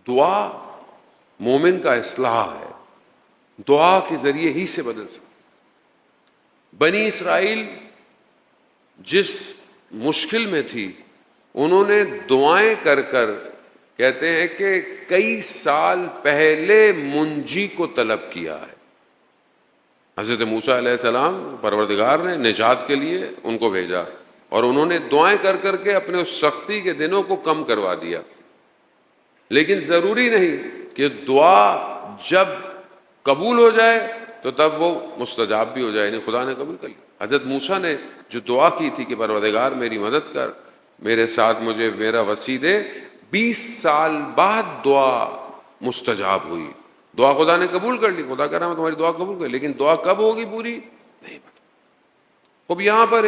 دعا مومن کا اصلاح ہے، دعا کے ذریعے ہی سے بدل سکتا۔ بنی اسرائیل جس مشکل میں تھی، انہوں نے دعائیں کر کر کہتے ہیں کہ کئی سال پہلے منجی کو طلب کیا ہے۔ حضرت موسیٰ علیہ السلام پروردگار نے نجات کے لیے ان کو بھیجا، اور انہوں نے دعائیں کر کر کے اپنے اس سختی کے دنوں کو کم کروا دیا۔ لیکن ضروری نہیں کہ دعا جب قبول ہو جائے تو تب وہ مستجاب بھی ہو جائے، یعنی خدا نے قبول کر لی۔ حضرت موسیٰ نے جو دعا کی تھی کہ پروردگار میری مدد کر، میرے ساتھ مجھے میرا وسیع دے، 20 سال بعد دعا مستجاب ہوئی، دعا خدا نے قبول کر لی۔ خدا کہہ رہا میں تمہاری دعا قبول کر لی، لیکن دعا کب ہوگی پوری نہیں پتا۔ اب یہاں پر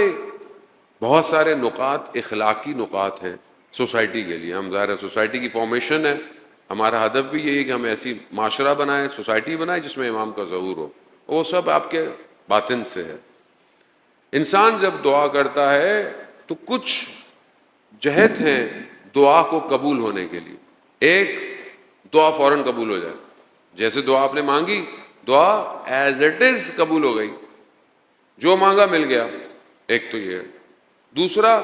بہت سارے نکات، اخلاقی نکات ہیں سوسائٹی کے لیے۔ ہم ظاہر ہے سوسائٹی کی فارمیشن ہے، ہمارا ہدف بھی یہی ہے کہ ہم ایسی معاشرہ بنائیں، سوسائٹی بنائیں جس میں امام کا ظہور ہو، وہ سب آپ کے باطن سے ہے۔ انسان جب دعا کرتا ہے تو کچھ جہت ہیں دعا کو قبول ہونے کے لیے۔ ایک، دعا فوراً قبول ہو جائے، جیسے دعا آپ نے مانگی، دعا ایز اٹ از قبول ہو گئی، جو مانگا مل گیا، ایک تو یہ ہے۔ دوسرا،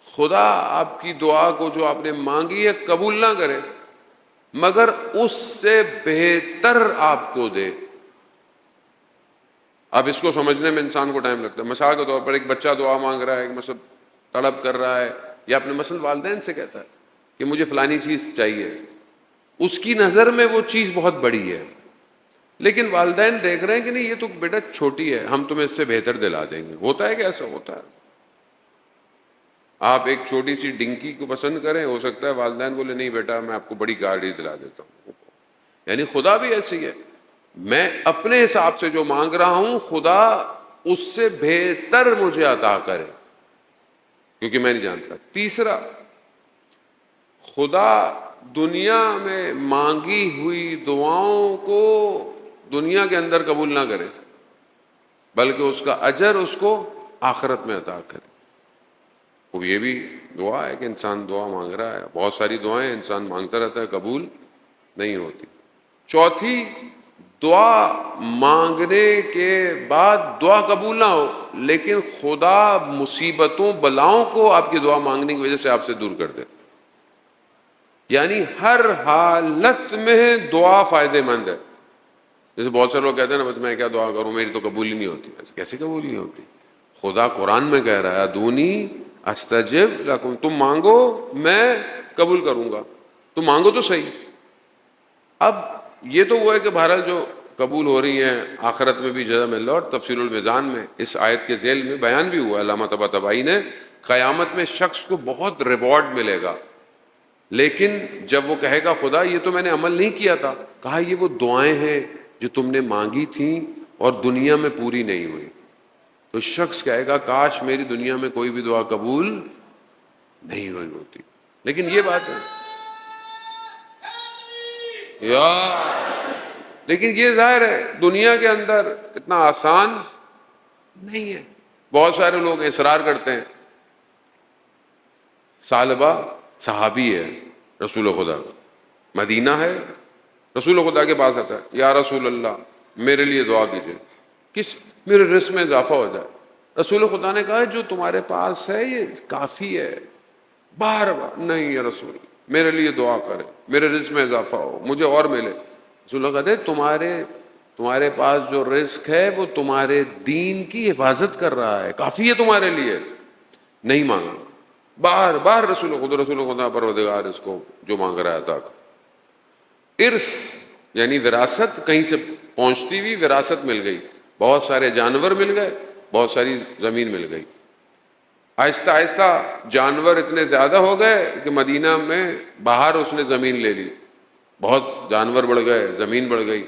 خدا آپ کی دعا کو جو آپ نے مانگی ہے قبول نہ کرے، مگر اس سے بہتر آپ کو دے۔ اب اس کو سمجھنے میں انسان کو ٹائم لگتا ہے۔ مثال کے طور پر ایک بچہ دعا مانگ رہا ہے، ایک مثلا طلب کر رہا ہے، یا اپنے مثلا والدین سے کہتا ہے کہ مجھے فلانی چیز چاہیے، اس کی نظر میں وہ چیز بہت بڑی ہے، لیکن والدین دیکھ رہے ہیں کہ نہیں یہ تو بیٹا چھوٹی ہے، ہم تمہیں اس سے بہتر دلا دیں گے۔ ہوتا ہے کہ ایسا ہوتا ہے؟ آپ ایک چھوٹی سی ڈنکی کو پسند کریں، ہو سکتا ہے والدین بولے نہیں بیٹا میں آپ کو بڑی گاڑی دلا دیتا ہوں۔ یعنی خدا بھی ایسی ہے، میں اپنے حساب سے جو مانگ رہا ہوں خدا اس سے بہتر مجھے عطا کرے، کیونکہ میں نہیں جانتا۔ تیسرا، خدا دنیا میں مانگی ہوئی دعاؤں کو دنیا کے اندر قبول نہ کرے، بلکہ اس کا اجر اس کو آخرت میں عطا کرے۔ وہ یہ بھی دعا ہے کہ انسان دعا مانگ رہا ہے، بہت ساری دعائیں انسان مانگتا رہتا ہے، قبول نہیں ہوتی۔ چوتھی، دعا مانگنے کے بعد دعا قبول نہ ہو، لیکن خدا مصیبتوں بلاؤں کو آپ کی دعا مانگنے کی وجہ سے آپ سے دور کر دے۔ یعنی ہر حالت میں دعا فائدہ مند ہے۔ جیسے بہت سے لوگ کہتے ہیں نا میں کیا دعا کروں، میری تو قبول ہی نہیں ہوتی۔ کیسے قبول نہیں ہوتی؟ خدا قرآن میں کہہ رہا ہے ادونی استجب لکم، تم مانگو میں قبول کروں گا، تم مانگو تو صحیح۔ اب یہ تو وہ ہے کہ بہرحال جو قبول ہو رہی ہیں آخرت میں بھی جزا مل رہا، اور تفسیر المیزان میں اس آیت کے ذیل میں بیان بھی ہوا علامہ طباطبائی نے، قیامت میں شخص کو بہت ریوارڈ ملے گا، لیکن جب وہ کہے گا خدا یہ تو میں نے عمل نہیں کیا تھا، کہا یہ وہ دعائیں ہیں جو تم نے مانگی تھیں اور دنیا میں پوری نہیں ہوئی، تو شخص کہے گا کاش میری دنیا میں کوئی بھی دعا قبول نہیں ہوئی ہوتی۔ لیکن یہ بات ہے لیکن یہ ظاہر ہے دنیا کے اندر اتنا آسان نہیں ہے۔ بہت سارے لوگ اصرار کرتے ہیں، ثعلبہ صحابی ہے رسول خدا، مدینہ ہے، رسول خدا کے پاس آتا ہے، یا رسول اللہ میرے لیے دعا کیجئے، کس میرے رزق میں اضافہ ہو جائے۔ رسول خدا نے کہا جو تمہارے پاس ہے یہ کافی ہے، بار بار نہیں یا رسول میرے لیے دعا کرے، میرے رزق میں اضافہ ہو، مجھے اور ملے۔ رسول اللہ کہتے تمہارے پاس جو رزق ہے وہ تمہارے دین کی حفاظت کر رہا ہے، کافی ہے تمہارے لیے، نہیں مانگا۔ بار بار رسول خدا پروردگار اس کو جو مانگ رہا تھا۔ ارث یعنی وراثت، کہیں سے پہنچتی ہوئی وراثت مل گئی، بہت سارے جانور مل گئے، بہت ساری زمین مل گئی۔ آہستہ آہستہ جانور اتنے زیادہ ہو گئے کہ مدینہ میں باہر اس نے زمین لے لی، بہت جانور بڑھ گئے، زمین بڑھ گئی۔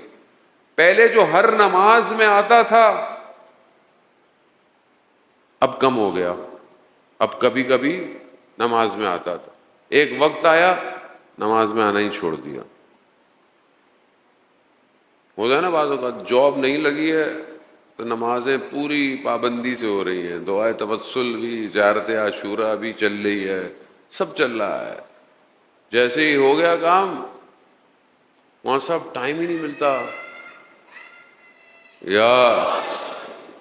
پہلے جو ہر نماز میں آتا تھا اب کم ہو گیا، اب کبھی کبھی نماز میں آتا تھا، ایک وقت آیا نماز میں آنا ہی چھوڑ دیا۔ ہوتا ہے نا بعض اوقات جاب نہیں لگی ہے تو نمازیں پوری پابندی سے ہو رہی ہیں، دعائے توسل بھی، زیارت عاشورہ بھی چل رہی ہے، سب چل رہا ہے، جیسے ہی ہو گیا کام، وہاں صاحب ٹائم ہی نہیں ملتا، یا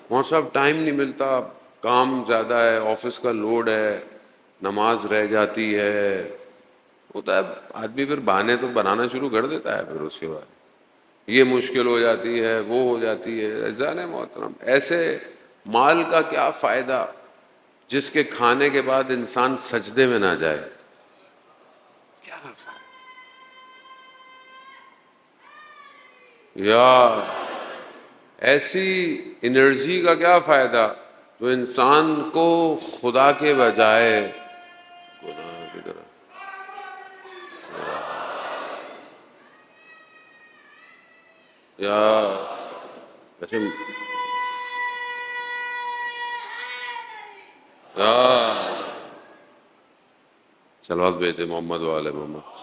وہاں صاحب ٹائم نہیں ملتا، کام زیادہ ہے، آفس کا لوڈ ہے، نماز رہ جاتی ہے، ہوتا ہے آدمی پھر بہانے تو بنانا شروع کر دیتا ہے، پھر اس کے بعد یہ مشکل ہو جاتی ہے، وہ ہو جاتی ہے۔ عزیزان محترم، ایسے مال کا کیا فائدہ جس کے کھانے کے بعد انسان سجدے میں نہ جائے؟ کیا فائدہ؟ یا ایسی انرجی کا کیا فائدہ جو انسان کو خدا کے بجائے گناہ کی طرف، یا ویسے یا صلوات بھیجتے محمد والے محمد۔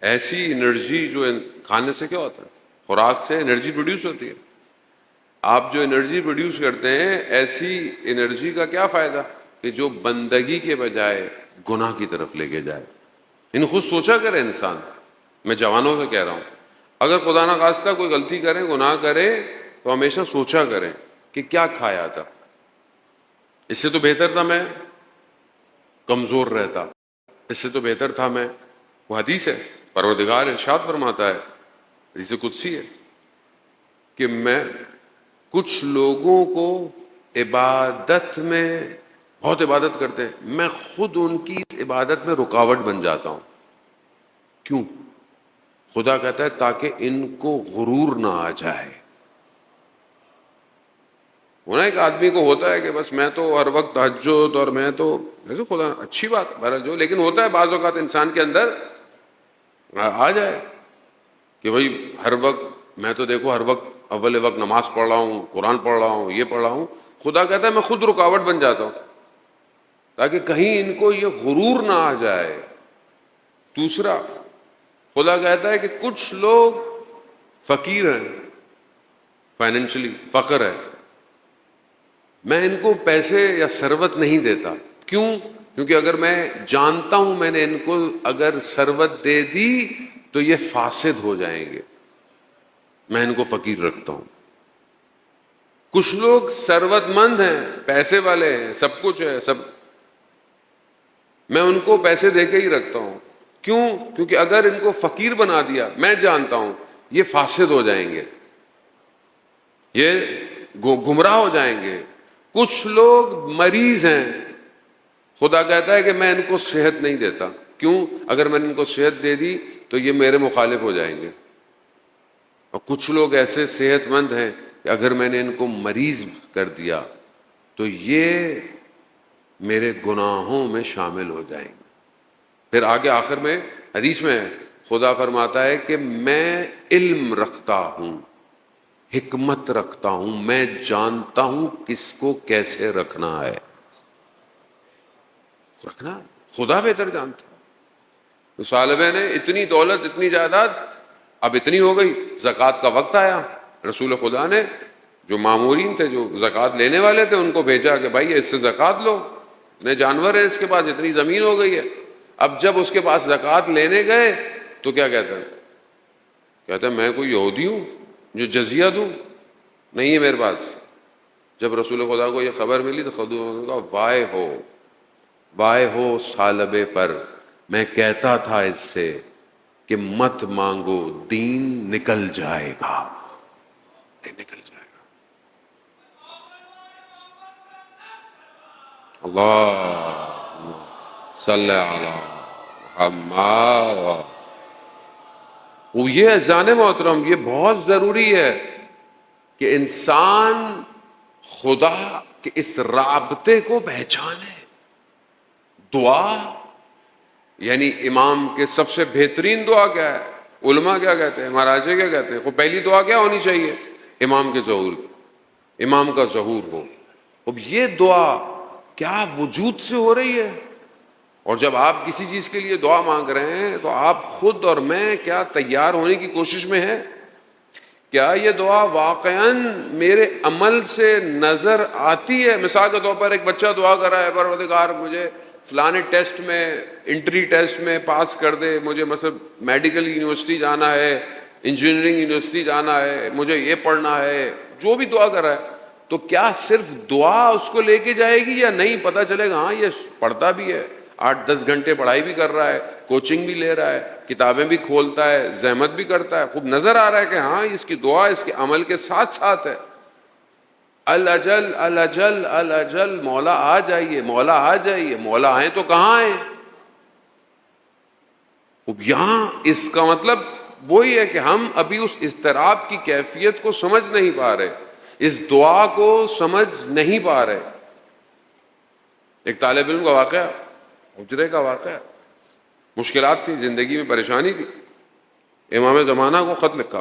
ایسی انرجی جو کھانے سے کیا ہوتا ہے، خوراک سے انرجی پروڈیوس ہوتی ہے۔ آپ جو انرجی پروڈیوس کرتے ہیں، ایسی انرجی کا کیا فائدہ کہ جو بندگی کے بجائے گناہ کی طرف لے کے جائے۔ ان خود سوچا کرے انسان، میں جوانوں سے کہہ رہا ہوں، اگر خدا نہ خواستہ کوئی غلطی کریں، گناہ کریں، تو ہمیشہ سوچا کریں کہ کیا کھایا تھا، اس سے تو بہتر تھا میں کمزور رہتا، اس سے تو بہتر تھا میں، وہ حدیث ہے، پروردگار ارشاد فرماتا ہے، حدیث قدسی ہے، کہ میں کچھ لوگوں کو عبادت میں بہت عبادت کرتے ہیں، میں خود ان کی اس عبادت میں رکاوٹ بن جاتا ہوں۔ کیوں؟ خدا کہتا ہے تاکہ ان کو غرور نہ آ جائے۔ ہونا ایک آدمی کو ہوتا ہے کہ بس میں تو ہر وقت تہجد، اور میں تو ویسے خدا اچھی بات بہرحال جو، لیکن ہوتا ہے بعض اوقات انسان کے اندر آ جائے کہ بھائی ہر وقت میں تو دیکھو ہر وقت اول وقت نماز پڑھ رہا ہوں، قرآن پڑھ رہا ہوں، یہ پڑھ رہا ہوں۔ خدا کہتا ہے میں خود رکاوٹ بن جاتا ہوں تاکہ کہیں ان کو یہ غرور نہ آ جائے۔ دوسرا، خدا کہتا ہے کہ کچھ لوگ فقیر ہیں، فائنینشلی فقر ہے، میں ان کو پیسے یا ثروت نہیں دیتا۔ کیوں؟ کیونکہ اگر میں جانتا ہوں میں نے ان کو اگر ثروت دے دی تو یہ فاسد ہو جائیں گے، میں ان کو فقیر رکھتا ہوں۔ کچھ لوگ ثروت مند ہیں، پیسے والے ہیں، سب کچھ ہے، سب، میں ان کو پیسے دے کے ہی رکھتا ہوں۔ کیوں؟ کیونکہ اگر ان کو فقیر بنا دیا، میں جانتا ہوں یہ فاسد ہو جائیں گے، یہ گمراہ ہو جائیں گے۔ کچھ لوگ مریض ہیں، خدا کہتا ہے کہ میں ان کو صحت نہیں دیتا۔ کیوں؟ اگر میں نے ان کو صحت دے دی تو یہ میرے مخالف ہو جائیں گے۔ اور کچھ لوگ ایسے صحت مند ہیں کہ اگر میں نے ان کو مریض کر دیا تو یہ میرے گناہوں میں شامل ہو جائیں گے۔ پھر آگے آخر میں حدیث میں خدا فرماتا ہے کہ میں علم رکھتا ہوں، حکمت رکھتا ہوں، میں جانتا ہوں کس کو کیسے رکھنا ہے۔ رکھنا خدا بہتر جانتا ہے۔ تو صالبہ نے اتنی دولت، اتنی جائیداد، اب اتنی ہو گئی، زکوٰۃ کا وقت آیا، رسول خدا نے جو مامورین تھے، جو زکوٰۃ لینے والے تھے، ان کو بھیجا کہ بھائی اس سے زکوٰۃ لو، اتنے جانور ہیں اس کے پاس، اتنی زمین ہو گئی ہے۔ اب جب اس کے پاس زکوٰۃ لینے گئے تو کیا کہتا ہے؟ کہتا ہے میں کوئی یہودی ہوں جو جزیہ دوں؟ نہیں ہے میرے پاس۔ جب رسول خدا کو یہ خبر ملی تو خدا نے کہا وائے ہو، وائے ہو ثعلبے پر، میں کہتا تھا اس سے کہ مت مانگو، دین نکل جائے گا، نکل جائے گا۔ اللہ صلی علی محمد۔ وہ یہ اذان محترم، یہ بہت ضروری ہے کہ انسان خدا کے اس رابطے کو پہچانے۔ دعا یعنی امام کے سب سے بہترین دعا کیا ہے؟ علماء کیا کہتے ہیں، مہاراجے کیا کہتے ہیں؟ وہ پہلی دعا کیا ہونی چاہیے؟ امام کے ظہور، امام کا ظہور ہو۔ اب یہ دعا کیا وجود سے ہو رہی ہے؟ اور جب آپ کسی چیز کے لیے دعا مانگ رہے ہیں تو آپ خود اور میں کیا تیار ہونے کی کوشش میں ہیں؟ کیا یہ دعا واقعاً میرے عمل سے نظر آتی ہے؟ مثال کے طور پر ایک بچہ دعا کر رہا ہے، پروردگار مجھے فلانے ٹیسٹ میں، انٹری ٹیسٹ میں پاس کر دے، مجھے مثلا میڈیکل یونیورسٹی جانا ہے، انجینئرنگ یونیورسٹی جانا ہے، مجھے یہ پڑھنا ہے، جو بھی دعا کر رہا ہے، تو کیا صرف دعا اس کو لے کے جائے گی یا نہیں؟ پتہ چلے گا ہاں یہ پڑھتا بھی ہے، 8-10 گھنٹے پڑھائی بھی کر رہا ہے، کوچنگ بھی لے رہا ہے، کتابیں بھی کھولتا ہے، زحمت بھی کرتا ہے، خوب نظر آ رہا ہے کہ ہاں اس کی دعا اس کے عمل کے ساتھ ساتھ ہے۔ الاجل الاجل الاجل، مولا آ جائیے، مولا آ جائیے، مولا آئیں تو کہاں آئیں؟ اب یہاں اس کا مطلب وہی ہے کہ ہم ابھی اس اضطراب کی کیفیت کو سمجھ نہیں پا رہے، اس دعا کو سمجھ نہیں پا رہے۔ ایک طالب علم کا واقعہ، حجرے کا واقعہ، مشکلات تھی زندگی میں، پریشانی تھی، امام زمانہ کو خط لکھا۔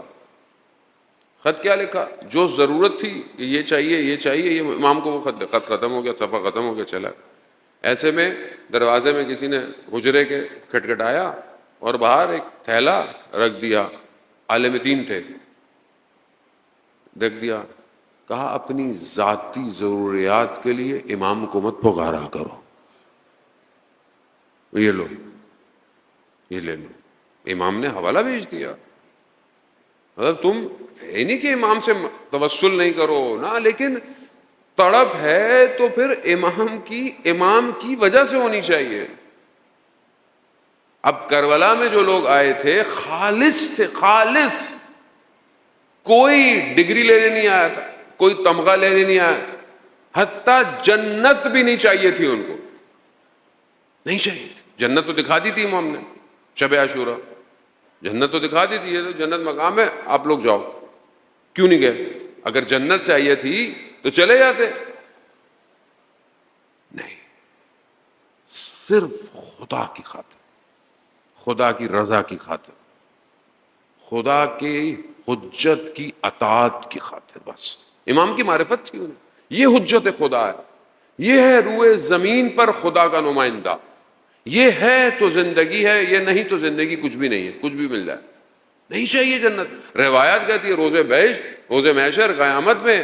خط کیا لکھا؟ جو ضرورت تھی کہ یہ چاہیے یہ چاہیے، یہ امام کو وہ خط ختم ہو گیا، صفحہ ختم ہو گیا، چلا۔ ایسے میں دروازے میں کسی نے حجرے کے کھٹکھٹایا اور باہر ایک تھیلا رکھ دیا، عالم دین تھے، دیکھ دیا، کہا اپنی ذاتی ضروریات کے لیے امام کو مت پکارا کرو، یہ لو، یہ لے لو۔ امام نے حوالہ بھیج دیا۔ مطلب تم ہے نہیں کہ امام سے توسل نہیں کرو نا، لیکن تڑپ ہے تو پھر امام کی وجہ سے ہونی چاہیے۔ اب کربلا میں جو لوگ آئے تھے خالص تھے، خالص، کوئی ڈگری لینے نہیں آیا تھا، کوئی تمغہ لینے نہیں آیا تھا، حتیٰ جنت بھی نہیں چاہیے تھی ان کو، نہیں چاہیے تھی۔ جنت تو دکھا دی تھی امام نے شب عاشورہ، جنت تو دکھا دی تھی، یہ تو جنت مقام ہے، آپ لوگ جاؤ۔ کیوں نہیں گئے؟ اگر جنت چاہیے تھی تو چلے جاتے، نہیں، صرف خدا کی خاطر، خدا کی رضا کی خاطر، خدا کی حجت کی اطاعت کی خاطر، بس امام کی معرفت تھی انہیں، یہ حجت خدا ہے، یہ ہے روئے زمین پر خدا کا نمائندہ، یہ ہے تو زندگی ہے، یہ نہیں تو زندگی کچھ بھی نہیں ہے، کچھ بھی مل جائے، نہیں چاہیے جنت۔ روایات کہتی ہے روز محشر قیامت میں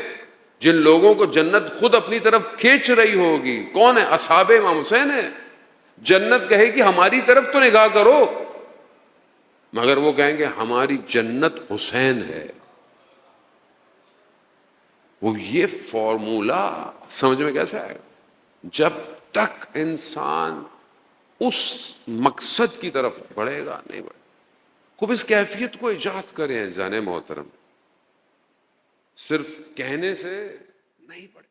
جن لوگوں کو جنت خود اپنی طرف کھینچ رہی ہوگی، کون ہے؟ اصحاب امام حسین ہے۔ جنت کہے کہ ہماری طرف تو نگاہ کرو، مگر وہ کہیں گے ہماری جنت حسین ہے۔ وہ یہ فارمولا سمجھ میں کیسے آئے گا؟ جب تک انسان اس مقصد کی طرف بڑھے گا نہیں بڑھے۔ خوب اس کیفیت کو ایجاد کریں عزیزان محترم، صرف کہنے سے نہیں بڑھے۔